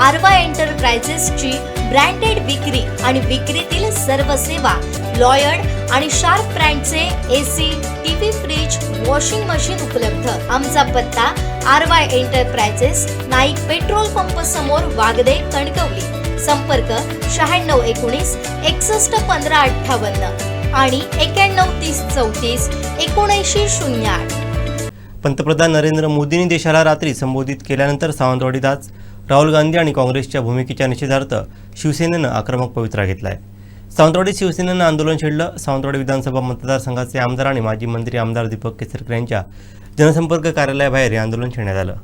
आरवा एंटरप्राइजेसची branded विक्री आणि विक्रीतील सर्व सेवा, लॉयड आणि शार्प ब्रँडचे AC, TV, fridge, washing machine उपलब्ध। आमचा पत्ता Aarva enterprises, Naik petrol pump समोर, वागदे, कणकवली। संपर्क 9619 61 15 58 आणि 91 30 34 7908। पंतप्रधान नरेंद्र मोदींनी देशाला रात्री संबोधित केल्यानंतर सावंतवाडीत आज राहुल गांधी आणि काँग्रेसच्या भूमिकेच्या निषेधार्थ शिवसेनेनं आक्रमक पवित्रा घेतलाय। सावंतवाडीत शिवसेनेनं आंदोलन छेडलं। सावंतवाडी विधानसभा मतदारसंघाचे आमदार आणि माजी मंत्री आमदार दीपक केसरकर यांच्या जनसंपर्क कार्यालयाबाहेर हे आंदोलन छेडण्यात आलं।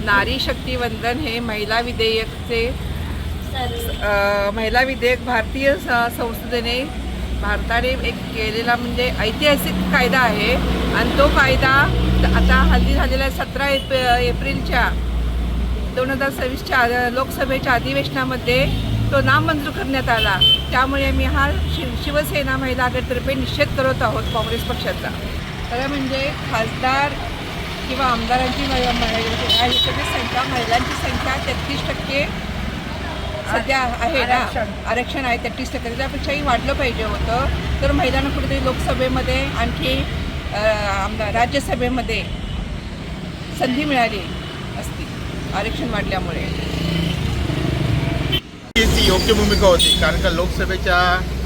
नारी शक्ती वंदन हे महिला विधेयक भारतीय संसदेने भारताने एक केलेला म्हणजे ऐतिहासिक कायदा आहे आणि तो कायदा आता हल्ली झालेल्या 17 एप्रिलच्या 2026च्या लोकसभेच्या अधिवेशनामध्ये तो नामंजूर करण्यात आला। त्यामुळे मी हा शिवसेना महिला आघाडीतर्फे निषेध करत आहोत काँग्रेस पक्षाचा। खरं म्हणजे खासदार किंवा आमदारांची संख्या, महिलांची संख्या 33% सध्या आहे ना, आरक्षण आहे 33%, त्यापेक्षाही वाढलं पाहिजे होतं। तर महिलांना कुठेतरी लोकसभेमध्ये आणखी राज्यसभेमध्ये संधी मिळाली असती आरक्षण वाढल्यामुळे। ती योग्य भूमिका होती, कारण का लोकसभेच्या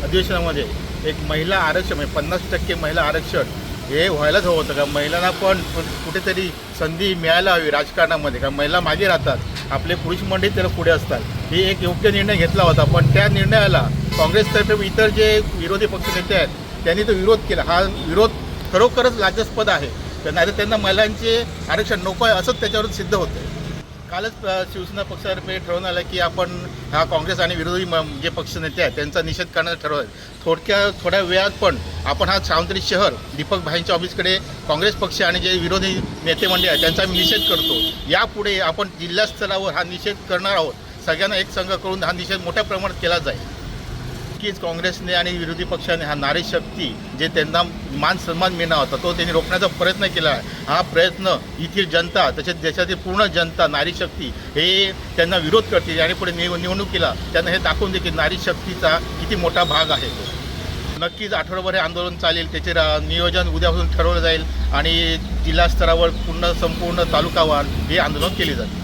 अधिवेशनामध्ये एक महिला आरक्षण म्हणजे 50% महिला आरक्षण हे व्हायलाच हवं होतं का। महिलांना पण कुठेतरी संधी मिळायला हवी राजकारणामध्ये, का महिला मागे राहतात, आपले पुरुष मंडळी त्याला पुढे असतात। हे एक योग्य निर्णय घेतला होता, पण त्या निर्णयाला काँग्रेसतर्फे इतर जे विरोधी पक्षनेते आहेत त्यांनी तो विरोध केला। हा विरोध खरोखरच लाजास्पद आहे, नाही तर त्यांना महिलांचे आरक्षण नको आहे असंच त्याच्यावरून सिद्ध होतं। कालच शिवसेना पक्षातर्फे ठरवून आलं की आपण हा काँग्रेस आणि विरोधी जे पक्षनेते आहेत त्यांचा निषेध करण्याचं ठरवलं। थोड्या वेळात पण आपण हा सावंतवाडी शहर दीपक भाईंच्या ऑफिसकडे काँग्रेस पक्ष आणि जे विरोधी नेते मंडळी आहेत त्यांचा आम्ही निषेध करतो। यापुढे आपण जिल्हा स्तरावर हा निषेध करणार आहोत। सगळ्यांना एक संघ करून हा निषेध मोठ्या प्रमाणात केला जाईल। नक्कीच काँग्रेसने आणि विरोधी पक्षाने हा नारी शक्ती जे त्यांना मान सन्मान मिळणार होता तो त्यांनी रोखण्याचा प्रयत्न केला आहे। हा प्रयत्न येथील जनता तसेच देशातील पूर्ण जनता नारी शक्ती हे त्यांना विरोध करतील आणि पुढे निवडणुकीला त्यांना हे दाखवून दे की नारी शक्तीचा किती मोठा भाग आहे। नक्कीच आठवडाभर हे आंदोलन चालेल, त्याचे नियोजन उद्यापासून ठरवलं जाईल आणि जिल्हा स्तरावर संपूर्ण तालुकावार हे आंदोलन केले जाईल।